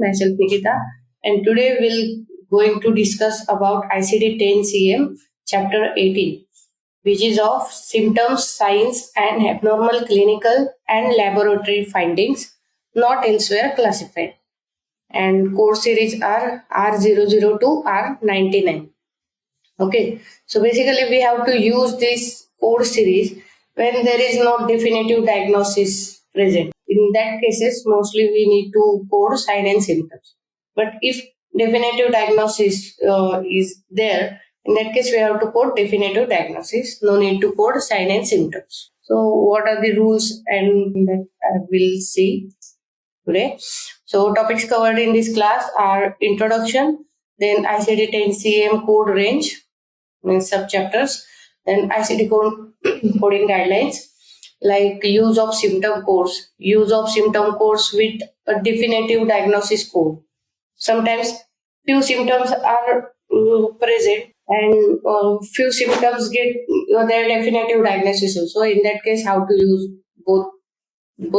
myself Nikita, and today we'll going to discuss about ICD-10 Chapter 18, which is of symptoms, signs, and abnormal clinical and laboratory findings not elsewhere classified. And code series are R002 to R99. Okay, so basically we have to use this code series when there is no definitive diagnosis present. In that cases, mostly we need to code sign and symptoms. But if definitive diagnosis is there, in that case we have to code definitive diagnosis. No need to code sign and symptoms. So what are the rules and that I will see today. So topics covered in this class are introduction, then ICD-10 code range, means subchapters, then ICD coding guidelines, like use of symptom codes with a definitive diagnosis code. Sometimes few symptoms are present and few symptoms get their definitive diagnosis also. In that case, how to use both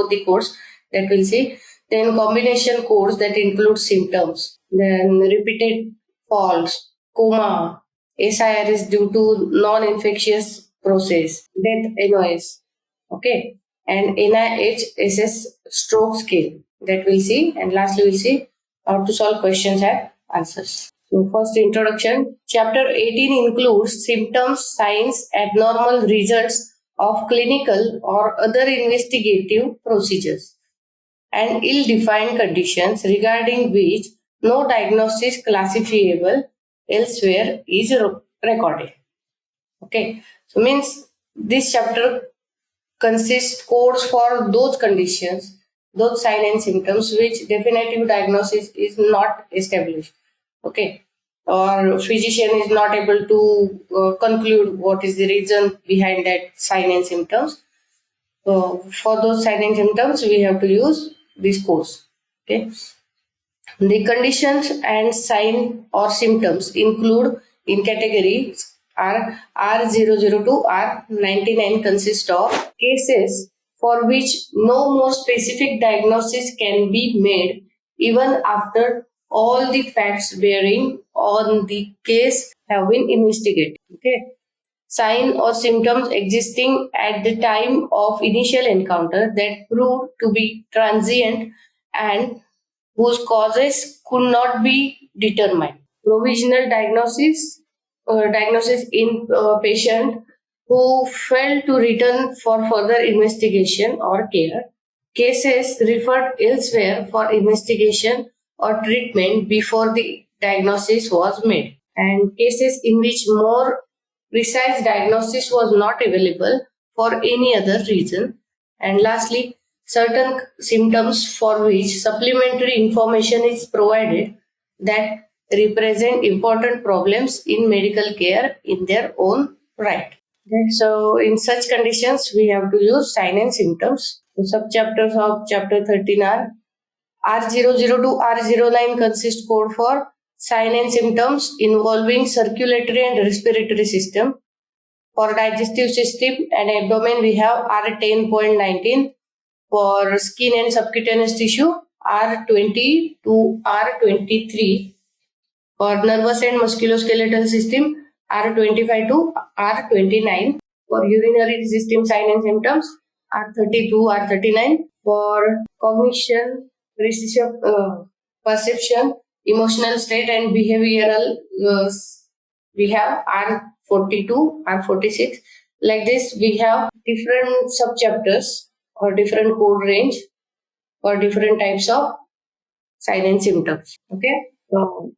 the codes that we'll see. Then combination codes that include symptoms. Then repeated falls, coma, SIR is due to non-infectious process, death NOS. Okay. And NIHSS stroke scale that we'll see. And lastly, we'll see how to solve questions and answers. So first introduction. Chapter 18 includes symptoms, signs, abnormal results of clinical or other investigative procedures and ill-defined conditions regarding which no diagnosis classifiable elsewhere is recorded. Okay, so means this chapter consists codes for those conditions, those signs and symptoms which definitive diagnosis is not established. Okay, or physician is not able to conclude what is the reason behind that sign and symptoms. So for those sign and symptoms, we have to use this codes. Okay. The conditions and sign or symptoms include in categories are R002 to R99 consist of cases for which no more specific diagnosis can be made even after all the facts bearing on the case have been investigated. Okay. Sign or symptoms existing at the time of initial encounter that proved to be transient and whose causes could not be determined. Provisional diagnosis in patient who failed to return for further investigation or care. Cases referred elsewhere for investigation or treatment before the diagnosis was made. And cases in which more precise diagnosis was not available for any other reason. And lastly, certain symptoms for which supplementary information is provided that represent important problems in medical care in their own right. Okay, so in such conditions, we have to use sign and symptoms. The subchapters of chapter 13 are R002 to R09 consist code for sign and symptoms involving circulatory and respiratory system. For digestive system and abdomen, we have R10.19. For skin and subcutaneous tissue, R20 to R23. For nervous and musculoskeletal system, R25 to R29. For urinary system sign and symptoms, R30 to R39. For cognition, perception, emotional state and behavioral, we have R42, R46. Like this, we have different subchapters or different code range for different types of sign and symptoms. Okay. So,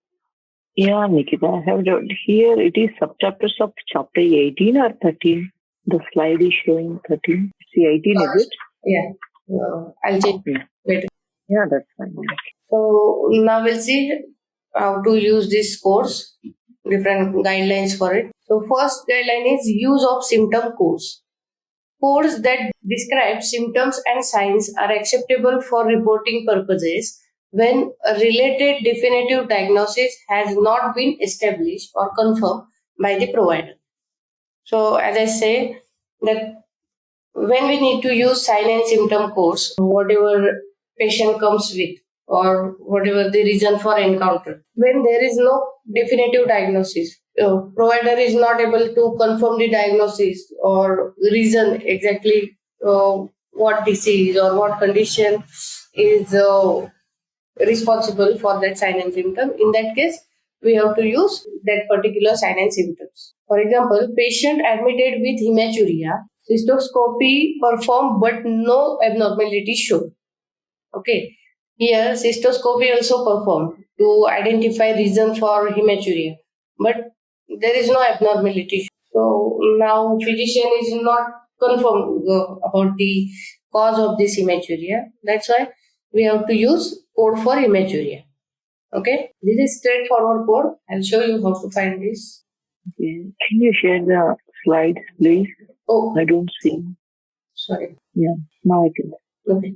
yeah, Nikita, I have noted here it is subchapters of chapter 18 or 13. The slide is showing 13. See, 18 is it? Yeah. I'll check later. Yeah, that's fine. So now we'll see how to use this codes, different guidelines for it. So first guideline is use of symptom codes. Codes that describe symptoms and signs are acceptable for reporting purposes when a related definitive diagnosis has not been established or confirmed by the provider. So as I say that when we need to use sign and symptom codes, whatever patient comes with, or whatever the reason for encounter. When there is no definitive diagnosis, provider is not able to confirm the diagnosis or reason exactly what disease or what condition is responsible for that sign and symptom. In that case, we have to use that particular sign and symptoms. For example, patient admitted with hematuria, cystoscopy performed but no abnormality shown. Okay. Here, cystoscopy also performed to identify reason for hematuria, but there is no abnormality. So now physician is not confirmed about the cause of this hematuria. That's why we have to use code for hematuria. Okay, this is straightforward code. I'll show you how to find this. Okay. Can you share the slides, please? Oh, I don't see. sorry. Yeah, now I can. Okay.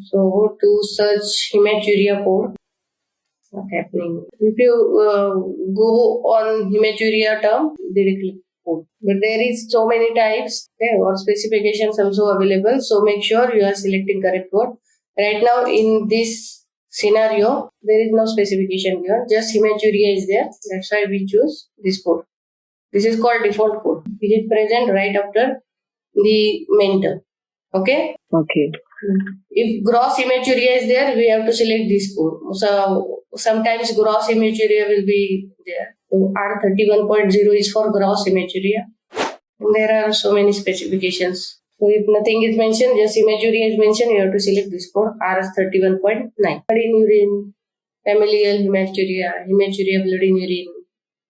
So to search hematuria code, what's happening? If you go on hematuria term, directly code. But there is so many types, okay, or specifications also available. So make sure you are selecting correct code. Right now in this scenario, there is no specification here. Just hematuria is there. That's why we choose this code. This is called default code. It is present right after the main term. Okay. Okay. If gross hematuria is there, we have to select this code. So sometimes gross hematuria will be there. So R31.0 is for gross hematuria. And there are so many specifications. So if nothing is mentioned, just hematuria is mentioned, you have to select this code RS31.9. Blood in urine, familial hematuria, hematuria blood in urine,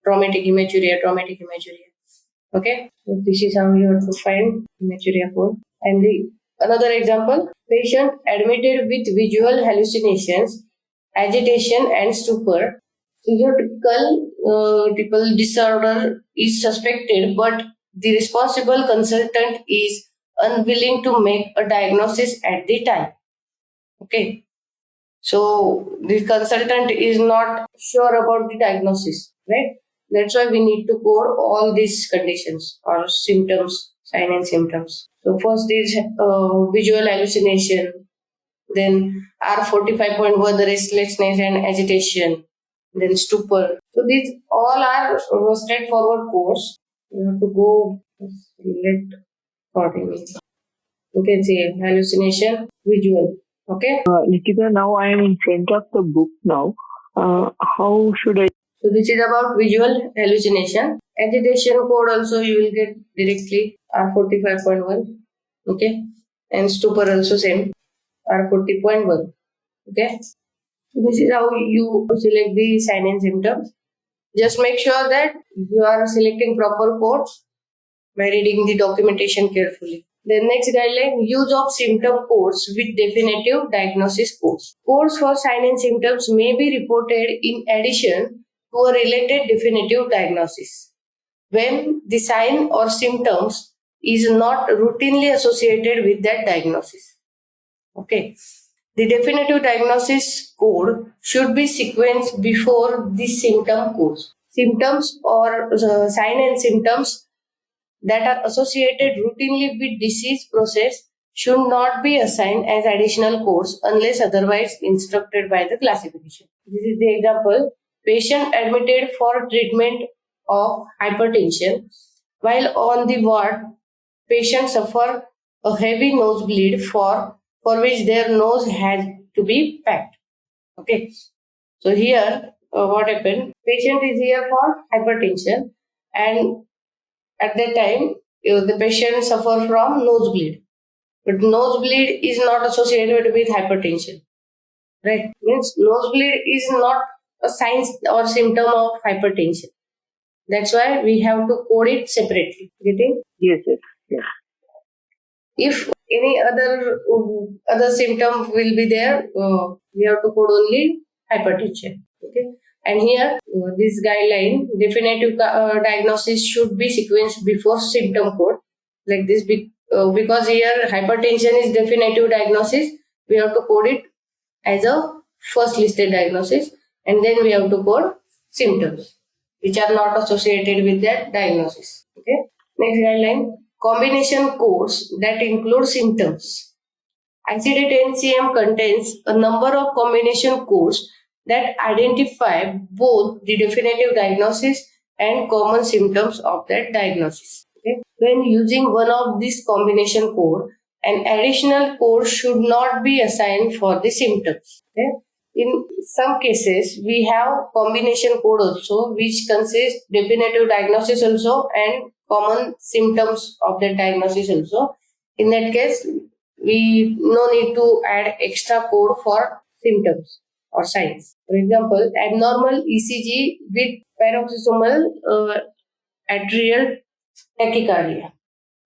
traumatic hematuria. Okay, so this is how you have to find hematuria code. And another example, patient admitted with visual hallucinations, agitation and stupor. Physiological disorder is suspected, but the responsible consultant is unwilling to make a diagnosis at the time. Okay, so the consultant is not sure about the diagnosis, right? That's why we need to code all these conditions or symptoms, sign and symptoms. So first is visual hallucination, then R45.1, the restlessness and agitation, then stupor. So these all are straightforward codes. You have to go select accordingly. You can see hallucination, visual. Okay. Nikita, now I am in front of the book now. How should I? So this is about visual hallucination. Agitation code also you will get directly R45.1. Okay. And stupor also same R40.1. Okay. So this is how you select the sign and symptoms. Just make sure that you are selecting proper codes by reading the documentation carefully. The next guideline, use of symptom codes with definitive diagnosis codes. Codes for sign and symptoms may be reported in addition to a related definitive diagnosis when the sign or symptoms is not routinely associated with that diagnosis. Okay. The definitive diagnosis code should be sequenced before the symptom codes. Symptoms or sign and symptoms that are associated routinely with disease process should not be assigned as additional codes unless otherwise instructed by the classification. This is the example. Patient admitted for treatment of hypertension. While on the ward, patient suffer a heavy nosebleed for which their nose had to be packed. Okay. So here, what happened? Patient is here for hypertension, and at that time, the patient suffer from nosebleed. But nosebleed is not associated with hypertension. Right? Means nosebleed is not a sign or symptom of hypertension. That's why we have to code it separately. Getting? Yes, yes, yes. If any other symptom will be there, we have to code only hypertension. Okay. And here, this guideline, definitive diagnosis should be sequenced before symptom code, like this, because here hypertension is definitive diagnosis. We have to code it as a first listed diagnosis, and then we have to code symptoms which are not associated with that diagnosis. Okay. Next guideline, combination codes that include symptoms ICD-10-CM contains a number of combination codes that identify both the definitive diagnosis and common symptoms of that diagnosis. Okay? When using one of these combination code, an additional code should not be assigned for the symptoms. Okay? In some cases, we have combination code also, which consists definitive diagnosis also and common symptoms of the diagnosis also. In that case, we no need to add extra code for symptoms or signs. For example, abnormal ECG with paroxysmal atrial tachycardia.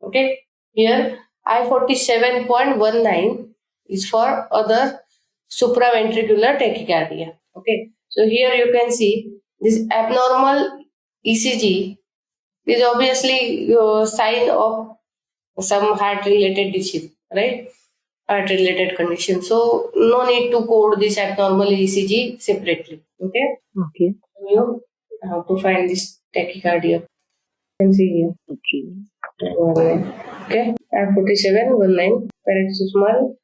Okay, here I-47.19 is for other supraventricular tachycardia. Okay, so here you can see this abnormal ECG is obviously a sign of some heart related disease, right? Heart related condition. So no need to code this abnormal ECG separately. Okay, Okay. you have to find this tachycardia. You can see here. Okay. 19. Okay, I-47.19 paroxysmal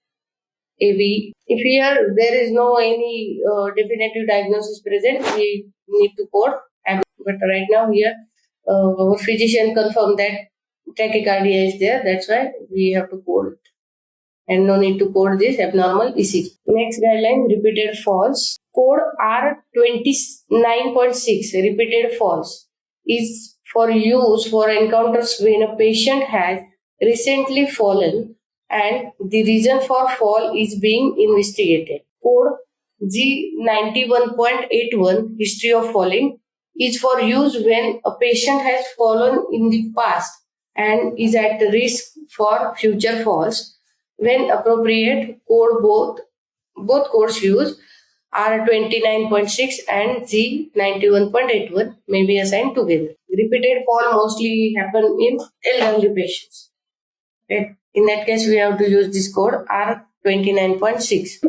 AV. If here there is no any definitive diagnosis present, we need to code. But right now here, our physician confirmed that tachycardia is there. That's why we have to code it. And no need to code this abnormal ECG. Next guideline, repeated falls. Code R29.6, repeated falls, is for use for encounters when a patient has recently fallen and the reason for fall is being investigated. Code G91.81, history of falling, is for use when a patient has fallen in the past and is at risk for future falls. When appropriate, both codes used R29.6 and G91.81 may be assigned together. Repeated fall mostly happen in elderly patients. Okay. In that case, we have to use this code R29.6.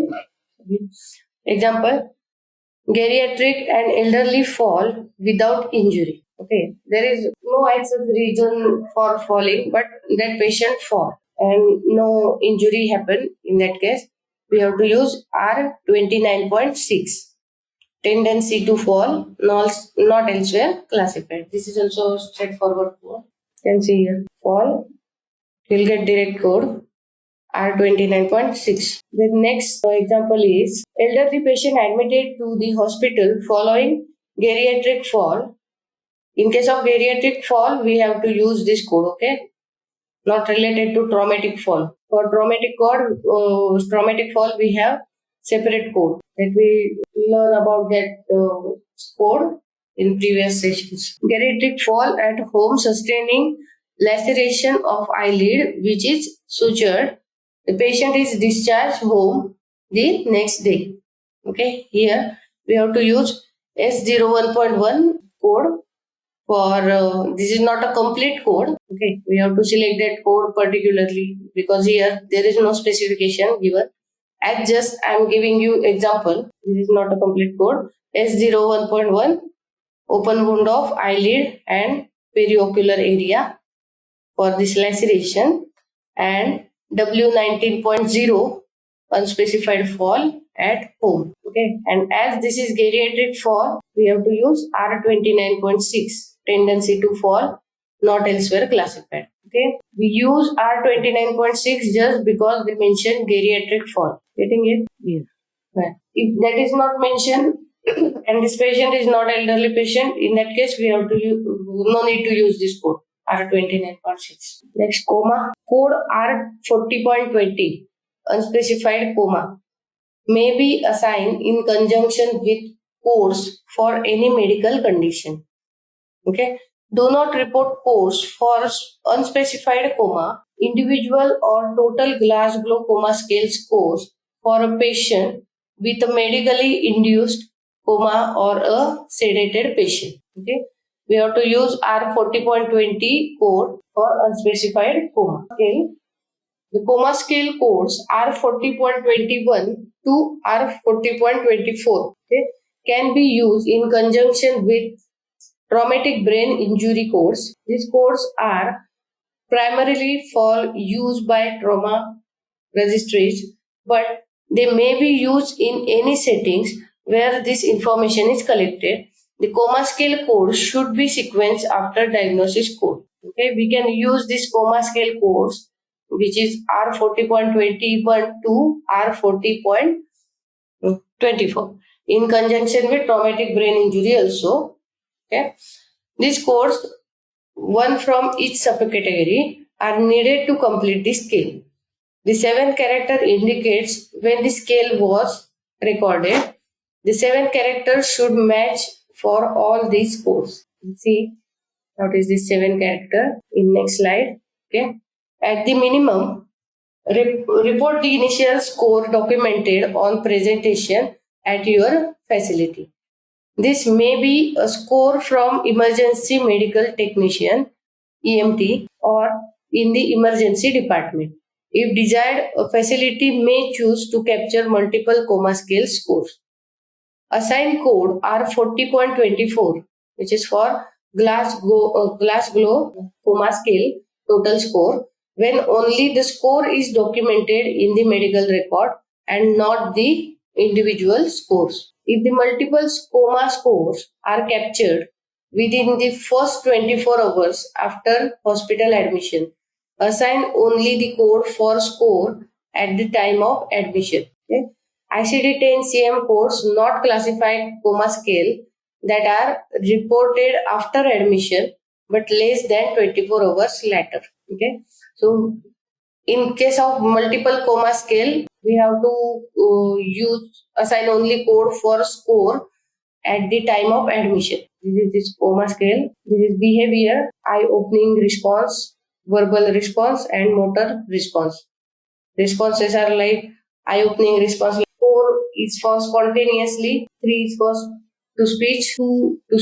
Example, geriatric and elderly fall without injury. Okay, there is no access reason for falling, but that patient fall and no injury happen. In that case, we have to use R29.6. Tendency to fall, not elsewhere classified. This is also straightforward code. You can see here, fall, you'll get direct code R29.6. The next example is elderly patient admitted to the hospital following geriatric fall. In case of geriatric fall, we have to use this code, okay? Not related to traumatic fall. For traumatic fall, we have separate code that we learn about that code in previous sessions. Geriatric fall at home sustaining laceration of eyelid, which is sutured. The patient is discharged home the next day. Okay, here we have to use S01.1 code for this is not a complete code. Okay, we have to select that code particularly because here there is no specification given. As just I am giving you example, this is not a complete code. S01.1, open wound of eyelid and periocular area for this laceration, and W19.0, unspecified fall at home. Okay, and as this is geriatric fall, we have to use R29.6, tendency to fall, not elsewhere classified. Okay, we use R29.6 just because we mentioned geriatric fall. Getting it? Yes. Right. If that is not mentioned and this patient is not elderly patient, in that case we have to use, no need to use this code R29.6. Next, coma. Code R40.20, unspecified coma, may be assigned in conjunction with codes for any medical condition. Okay. Do not report codes for unspecified coma, individual or total Glasgow coma scale scores for a patient with a medically induced coma or a sedated patient. Okay. We have to use R40.20 code for unspecified coma. Okay. The coma scale codes R40.21 to R40.24 can be used in conjunction with traumatic brain injury codes. These codes are primarily for use by trauma registries but they may be used in any settings where this information is collected. The coma scale code should be sequenced after diagnosis code. Okay, we can use this coma scale codes, which is R40.21 to R40.24 in conjunction with traumatic brain injury also. Okay, these codes, one from each subcategory, are needed to complete the scale. The 7th character indicates when the scale was recorded. The 7 characters should match for all these codes. See what is the 7 character in next slide. Okay. At the minimum, report the initial score documented on presentation at your facility. This may be a score from emergency medical technician EMT or in the emergency department. If desired, a facility may choose to capture multiple coma scale scores. Assign code R40.24, which is for Glasgow coma scale total score, when only the score is documented in the medical record and not the individual scores. If the multiple coma scores are captured within the first 24 hours after hospital admission, assign only the code for score at the time of admission. Okay? ICD-10 codes not classified coma scale that are reported after admission but less than 24 hours later. Okay, so in case of multiple coma scale, we have to use assign only code for score at the time of admission. This is this coma scale. This is behavior, eye-opening response, verbal response, and motor response. Responses are like eye-opening response. 4 is for spontaneously, 3 is for to speech, 2 to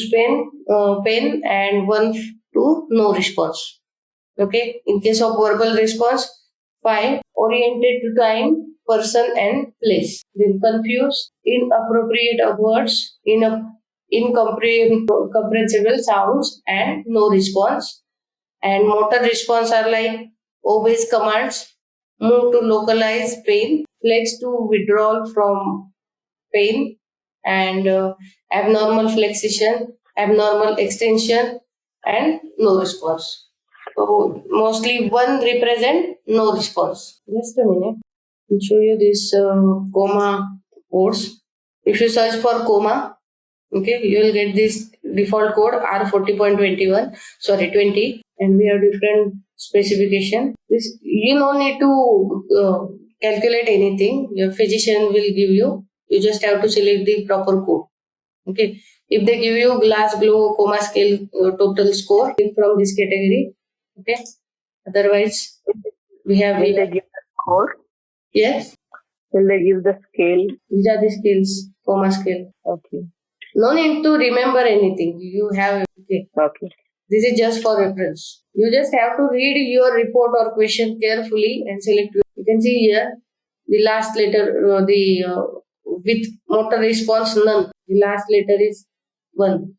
pen, and 1 to no response. Okay. In case of verbal response, 5 oriented to time, person, and place. Then confused, inappropriate words, incomprehensible sounds, and no response. And motor response are like obeys commands, move to localize pain, flex to withdrawal from pain, and abnormal flexion, abnormal extension, and no response. So mostly one represent no response. Just a minute. I'll show you this coma codes. If you search for coma, okay, you will get this default code R40.21, 20, and we have different specification. This you don't need to calculate anything. Your physician will give you. You just have to select the proper code. Okay. If they give you Glasgow coma scale total score from this category, okay. Otherwise, we have. Will they give the score? Yes. Will they give the scale? These are the scales, coma scale. Okay. No need to remember anything. You have. Okay. Okay. This is just for reference. You just have to read your report or question carefully and select. You can see here the last letter, with motor response none. The last letter is 1.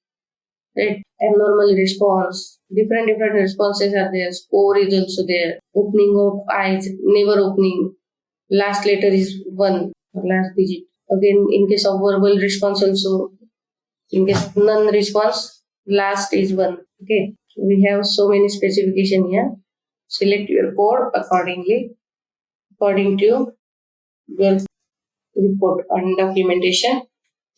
Right? Abnormal response. Different responses are there. Score is also there. Opening of eyes, never opening. Last letter is 1. Last digit. Again, in case of verbal response also, in case of none response, last is 1. Okay. So we have so many specification here. Select your code accordingly, according to your report and documentation.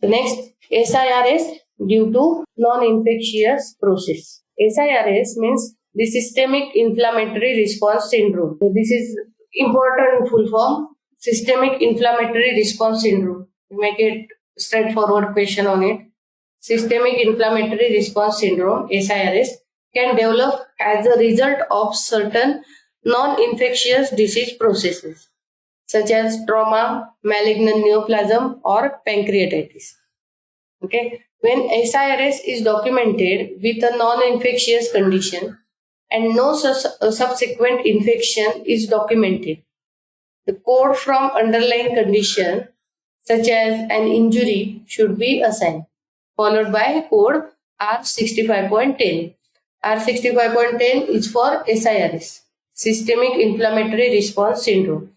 So next, SIRS due to non-infectious process. SIRS means the systemic inflammatory response syndrome. So this is important full form. Systemic inflammatory response syndrome. Make it straightforward question on it. Systemic inflammatory response syndrome, SIRS, can develop as a result of certain non-infectious disease processes such as trauma, malignant neoplasm, or pancreatitis. Okay, when SIRS is documented with a non-infectious condition and no subsequent infection is documented, the code from underlying condition such as an injury should be assigned, followed by code R65.10. R65.10 is for SIRS, Systemic Inflammatory Response Syndrome.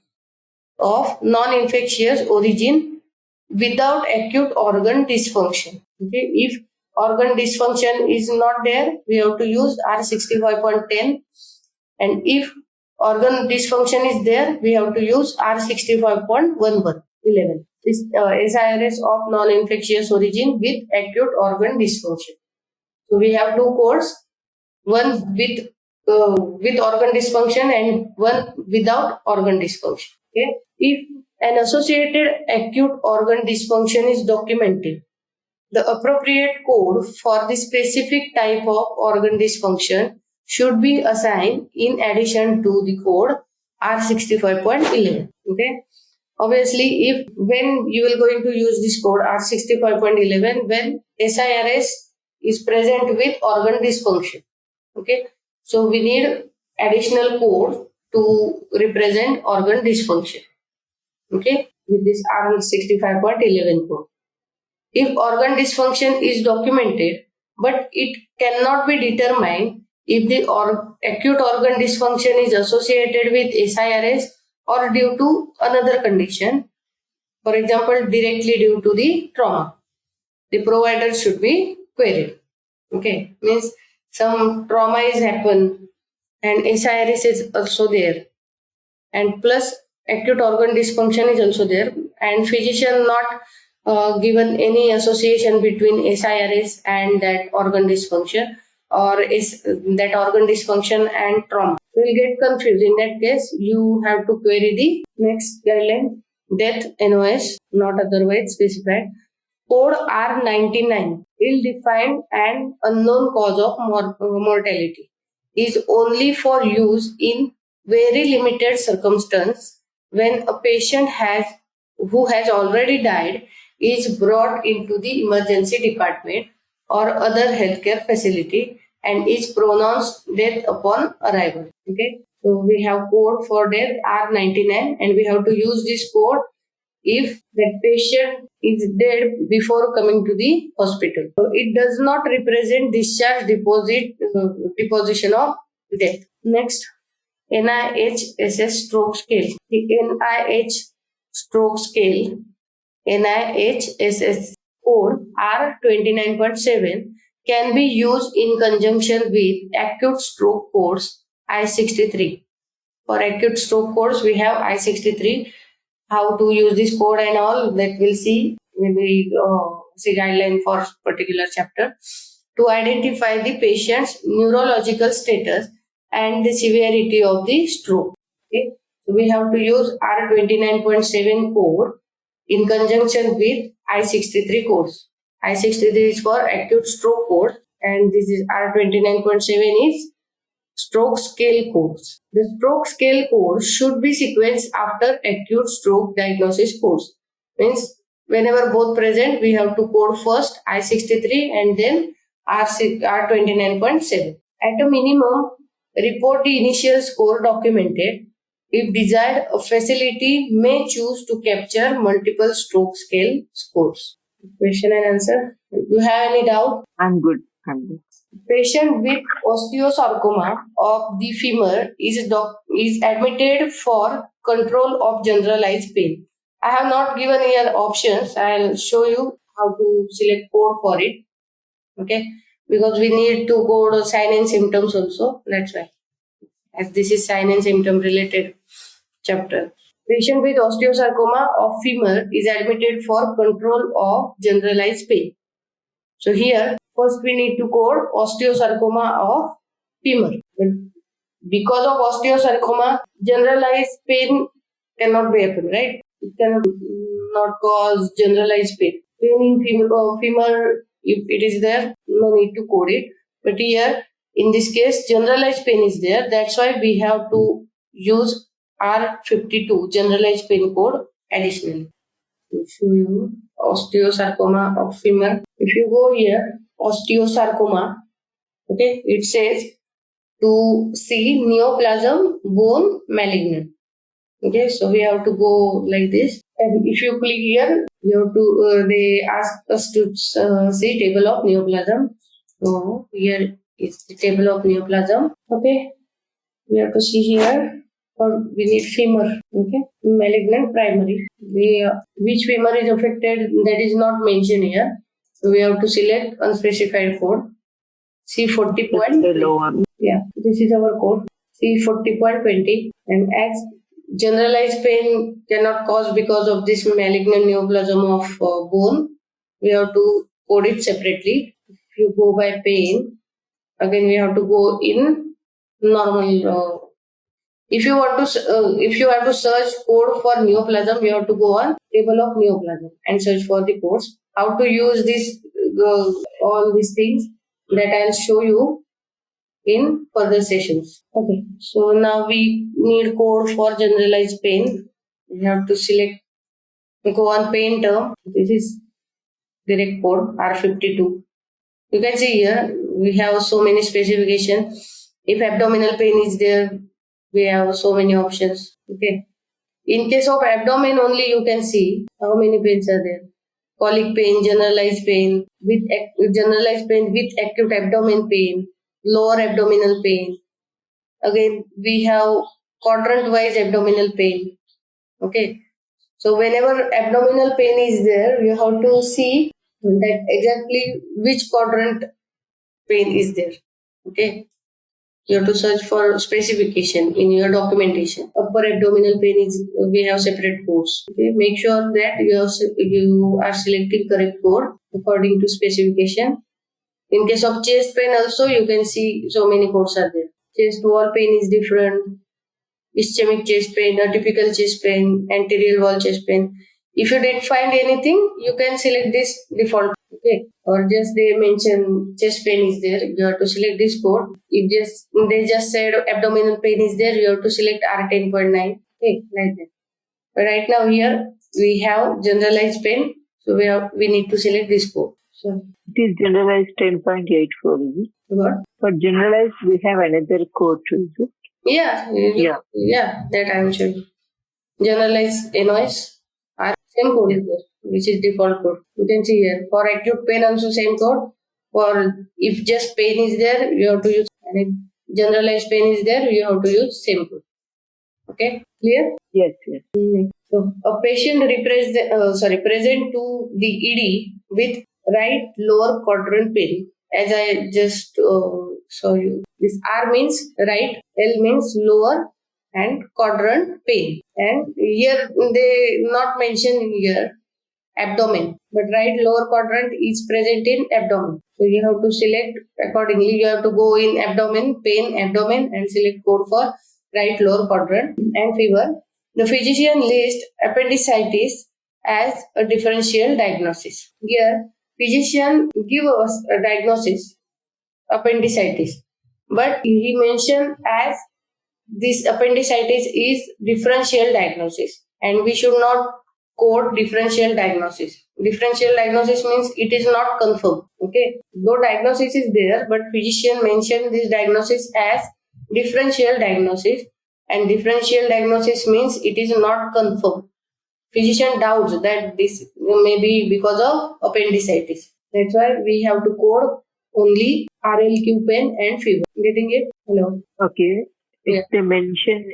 of non-infectious origin without acute organ dysfunction. Okay, if organ dysfunction is not there, we have to use R65.10, and if organ dysfunction is there, we have to use R65.11. This SIRS of non-infectious origin with acute organ dysfunction. So we have two codes, one with organ dysfunction and one without organ dysfunction. Okay, if an associated acute organ dysfunction is documented, the appropriate code for the specific type of organ dysfunction should be assigned in addition to the code R65.11. Okay. Obviously, if when you will going to use this code R65.11 when SIRS is present with organ dysfunction. Okay. So we need additional code to represent organ dysfunction. Okay. With this R65.11 code. If organ dysfunction is documented, but it cannot be determined if the acute organ dysfunction is associated with SIRS or due to another condition, for example, directly due to the trauma, the provider should be queried. Okay, means some trauma is happened and SIRS is also there, and plus acute organ dysfunction is also there, and physician not given any association between SIRS and that organ dysfunction, or is that organ dysfunction and trauma. You will get confused. In that case, you have to query the next guideline, death NOS, not otherwise specified. Code R99, ill-defined and unknown cause of mortality, is only for use in very limited circumstance when a patient who has already died is brought into the emergency department or other healthcare facility and is pronounced death upon arrival. Okay, so we have code for death R99, and we have to use this code if that patient is dead before coming to the hospital. So it does not represent discharge deposition of death. Next, NIHSS stroke scale. The NIH stroke scale, NIHSS code R29.7 can be used in conjunction with acute stroke codes I63. For acute stroke codes, we have I63. How to use this code and all that we'll see when we see guideline for particular chapter, to identify the patient's neurological status and the severity of the stroke. Okay, so we have to use R29.7 code in conjunction with I63 codes. I63 is for acute stroke code, and this is R29.7 is stroke scale codes. The stroke scale code should be sequenced after acute stroke diagnosis codes. Means whenever both present, we have to code first I63 and then R29.7. At a minimum, report the initial score documented. If desired, a facility may choose to capture multiple stroke scale scores. Question and answer. Do you have any doubt? I'm good. Patient with osteosarcoma of the femur is admitted for control of generalized pain. I have not given here options. I'll show you how to select code for it. Okay, because we need to code sign and symptoms also. That's why, as this is sign and symptom related chapter. Patient with osteosarcoma of femur is admitted for control of generalized pain. So here, first we need to code osteosarcoma of femur. But because of osteosarcoma, generalized pain cannot be happen, right? It cannot not cause generalized pain. Pain in femur, if it is there, no need to code it. But here, in this case, generalized pain is there. That's why we have to use R52, generalized pain code, additionally. To show you osteosarcoma of femur. If you go here, osteosarcoma, okay, it says to see neoplasm bone malignant. Okay, so we have to go like this, and if you click here, you have to they ask us to see table of neoplasm. So here is the table of neoplasm. Okay, we have to see here or we need femur. Okay, malignant primary. Which femur is affected, that is not mentioned here. So we have to select unspecified code. C40 point. Yeah, this is our code. C40.20, and as generalized pain cannot cause because of this malignant neoplasm of bone, we have to code it separately. If you go by pain, again we have to go in normal. If you have to search code for neoplasm, you have to go on table of neoplasm and search for the codes. How to use this, all these things that I'll show you in further sessions. Okay, so now we need code for generalized pain. We have to select, go on pain term. This is direct code R52. You can see here we have so many specifications. If abdominal pain is there, we have so many options. Okay. In case of abdomen only, you can see how many pains are there. Colic pain, generalized pain, with generalized pain with acute abdomen pain, lower abdominal pain. Again, we have quadrant-wise abdominal pain. Okay. So whenever abdominal pain is there, you have to see that exactly which quadrant pain is there. Okay. You have to search for specification in your documentation. Upper abdominal pain is, we have separate codes. Okay. Make sure that you are selecting correct code according to specification. In case of chest pain also, you can see so many codes are there. Chest wall pain is different. Ischemic chest pain, atypical chest pain, anterior wall chest pain. If you didn't find anything, you can select this default. Okay, or just they mention chest pain is there, you have to select this code. If they just said abdominal pain is there, you have to select R10.9. Okay, like that. But right now here we have generalized pain, so we need to select this code. So it is generalized 10.84. What? For generalized, we have another code to use. Yeah, that I am showing. Generalized NOS are same code is there, which is default code. You can see here for acute pain also same code. For if just pain is there, you have to use, and if generalized pain is there, you have to use same code. Okay, clear? Yes. So a patient present to the ED with right lower quadrant pain. As I just saw you, this R means right, L means lower, and quadrant pain. And here they not mention here abdomen, but right lower quadrant is present in abdomen. So you have to select accordingly. You have to go in abdomen, pain, abdomen, and select code for right lower quadrant and fever. The physician lists appendicitis as a differential diagnosis. Here, physician give us a diagnosis, appendicitis, but he mentioned as this appendicitis is differential diagnosis, and we should not code differential diagnosis. Differential diagnosis means it is not confirmed. Okay, though diagnosis is there, but physician mentioned this diagnosis as differential diagnosis, and differential diagnosis means it is not confirmed. Physician doubts that this may be because of appendicitis. That's why we have to code only RLQ pain and fever. Getting it? Hello. Okay. If they mention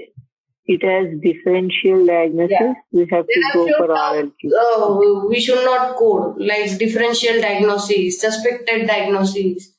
it as differential diagnosis, we have to go for RLQ. We should not code like differential diagnosis, suspected diagnosis.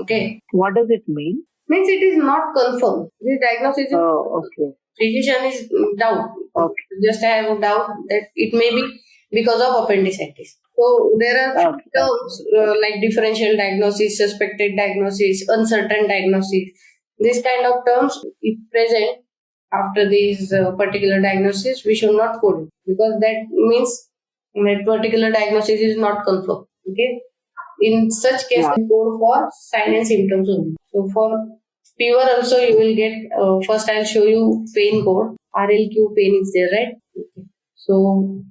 Okay. What does it mean? Means it is not confirmed. This diagnosis is okay. Physician is doubt. Okay. Just I have doubt that it may be because of appendicitis. So there are terms like differential diagnosis, suspected diagnosis, uncertain diagnosis. These kind of terms, if present after these particular diagnosis, we should not code it, because that means that particular diagnosis is not confirmed. Okay. In such case, we code for sign and symptoms only. So for fever also you will get, first I'll show you pain code. RLQ pain is there, right? Okay. So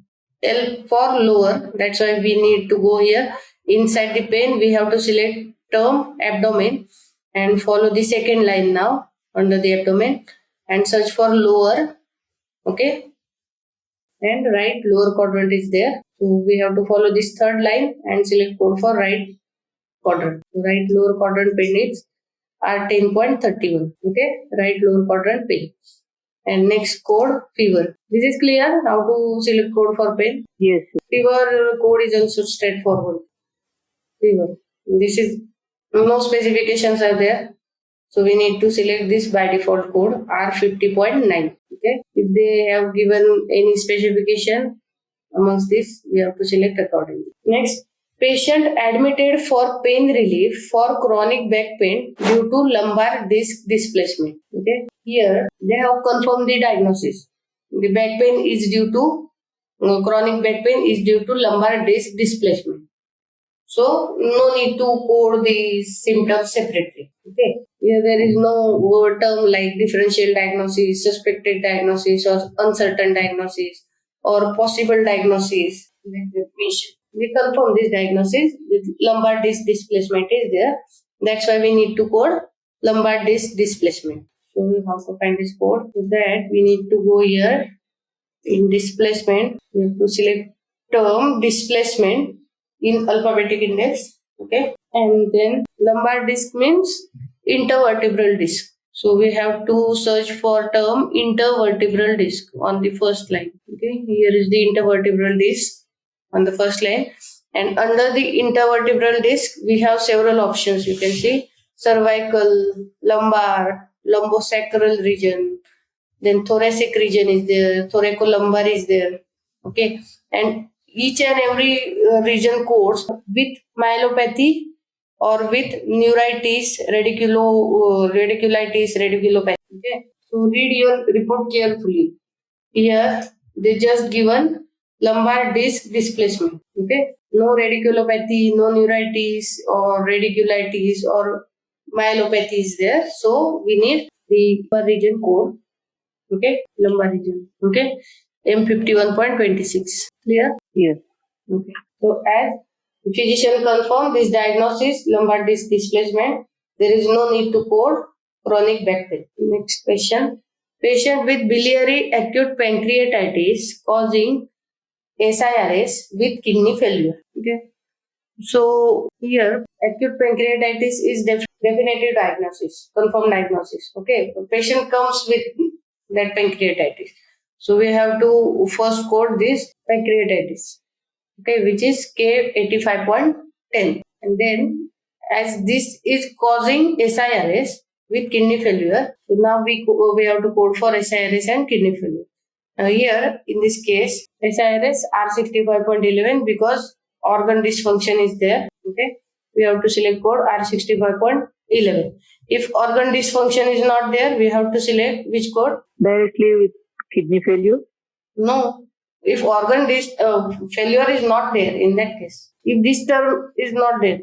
L for lower, that's why we need to go here. Inside the pain, we have to select term abdomen and follow the second line now under the abdomen and search for lower. Okay. And right lower quadrant is there. So we have to follow this third line and select code for right quadrant. Right lower quadrant pain is R10.31. Okay. Right lower quadrant pain. And next code, fever. This is clear how to select code for pain. Yes. Fever code is also straightforward. Fever. This is no specifications are there. So we need to select this by default code R50.9. Okay. If they have given any specification amongst this, we have to select accordingly. Next, patient admitted for pain relief for chronic back pain due to lumbar disc displacement. Okay. Here they have confirmed the diagnosis. The back pain is due to chronic back pain is due to lumbar disc displacement. So no need to code the symptoms separately. Okay. Here there is no word term like differential diagnosis, suspected diagnosis, or uncertain diagnosis, or possible diagnosis. We confirm this diagnosis. The lumbar disc displacement is there. That's why we need to code lumbar disc displacement. So we have to find this code. For that we need to go here in displacement. We have to select term displacement in alphabetic index. Okay. And then lumbar disc means intervertebral disc. So we have to search for term intervertebral disc on the first line. Okay. Here is the intervertebral disc on the first line. And under the intervertebral disc, we have several options. You can see cervical, lumbar, lumbosacral region, then thoracic region is there, thoracolumbar is there. Okay. And each and every region codes with myelopathy or with neuritis, radiculitis, radiculopathy. Okay. So read your report carefully. Here they just given lumbar disc displacement. Okay. No radiculopathy, no neuritis or radiculitis or myelopathy is there. So we need the region code. Okay, lumbar region. Okay, M51.26. Clear? Yes. Okay. So as the physician confirmed this diagnosis, lumbar disc displacement, there is no need to code chronic back pain. Next question. Patient with biliary acute pancreatitis causing SIRS with kidney failure. Okay. So here acute pancreatitis is definitive diagnosis, confirmed diagnosis. Okay. The patient comes with that pancreatitis. So we have to first code this pancreatitis. Okay, which is K85.10. And then as this is causing SIRS with kidney failure, so now we have to code for SIRS and kidney failure. Now here in this case SIRS R65.11 because organ dysfunction is there. Okay, we have to select code R65.11. If organ dysfunction is not there, we have to select which code? Directly with kidney failure? No. If organ failure is not there in that case. If this term is not there,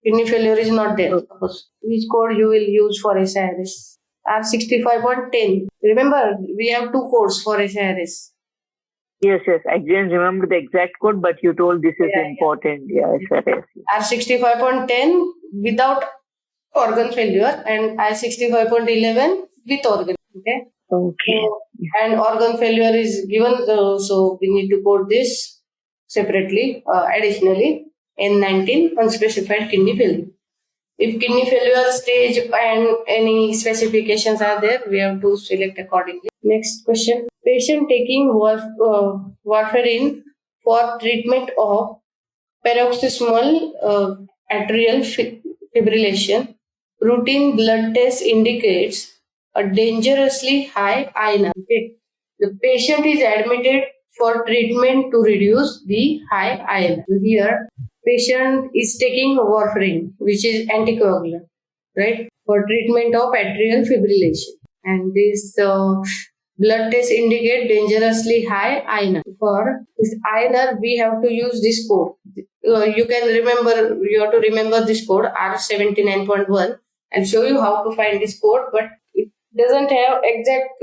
kidney failure is not there, suppose, which code you will use for SIRS? R65.10. Remember, we have two codes for SIRS. Yes. I didn't remember the exact code, but you told this is important. Yeah, SIRS. R65.10 without organ failure and R65.11 with organ. Okay. Okay. So, and organ failure is given, so we need to code this separately, additionally, N19 unspecified kidney failure. If kidney failure stage and any specifications are there, we have to select accordingly. Next question. Patient taking warfarin for treatment of paroxysmal atrial fibrillation. Routine blood test indicates a dangerously high INR. Okay. The patient is admitted for treatment to reduce the high INR. Here, patient is taking warfarin, which is anticoagulant, right, for treatment of atrial fibrillation. And this blood test indicate dangerously high INR. For this INR, we have to use this code. You have to remember this code R79.1. I'll show you how to find this code, but it doesn't have exact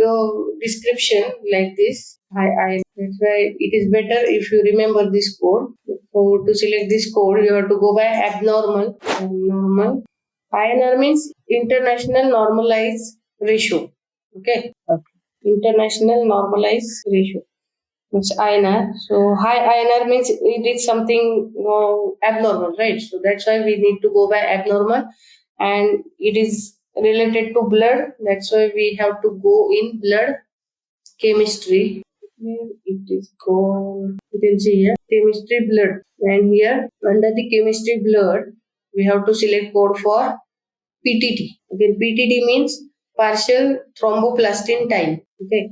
description like this. That's why it is better if you remember this code. So to select this code, you have to go by abnormal. Abnormal. INR means international normalized ratio. Okay. International normalized ratio. It's INR. So high INR means it is something abnormal, right? So that's why we need to go by abnormal, and it is related to blood. That's why we have to go in blood chemistry. Where it is called, you can see here, chemistry blood. And here, under the chemistry blood, we have to select code for PTT. Okay, PTT means partial thromboplastin time. Okay.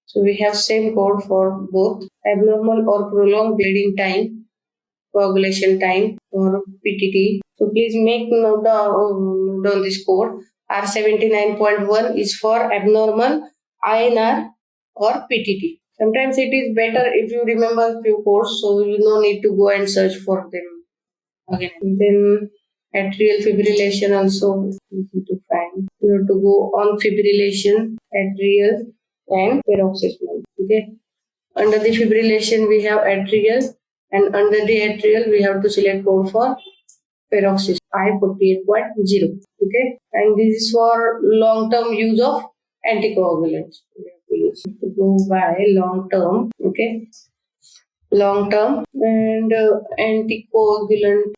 So we have same code for both abnormal or prolonged bleeding time, coagulation time, or PTT. So please make note down this code. R79.1 is for abnormal INR or PTT. Sometimes it is better if you remember few codes, so you no need to go and search for them again. And then atrial fibrillation also easy to find. You have to go on fibrillation, atrial, and paroxysmal. Okay. Under the fibrillation we have atrial, and under the atrial we have to select code for paroxysmal I48.0. Okay, and this is for long-term use of anticoagulants. We have to go by long-term. Okay, long-term and anticoagulant.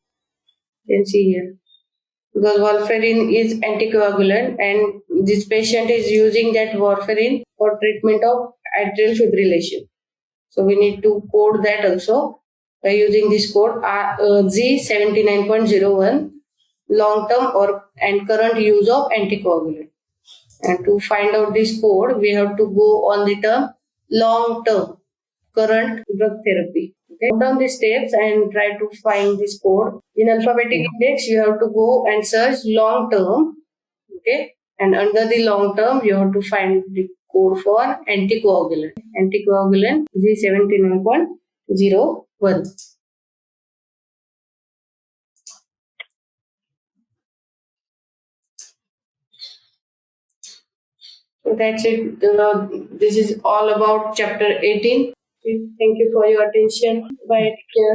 You can see here, because warfarin is anticoagulant, and this patient is using that warfarin for treatment of atrial fibrillation. So we need to code that also by using this code Z79.01, long term or and current use of anticoagulant. And to find out this code, we have to go on the term long term current drug therapy. Okay. Note down the steps and try to find this code. In alphabetic index, you have to go and search long term. Okay. And under the long term, you have to find the code for anticoagulant. Anticoagulant Z79.01. So that's it. This is all about chapter 18. Okay. Thank you for your attention. Bye. Take care.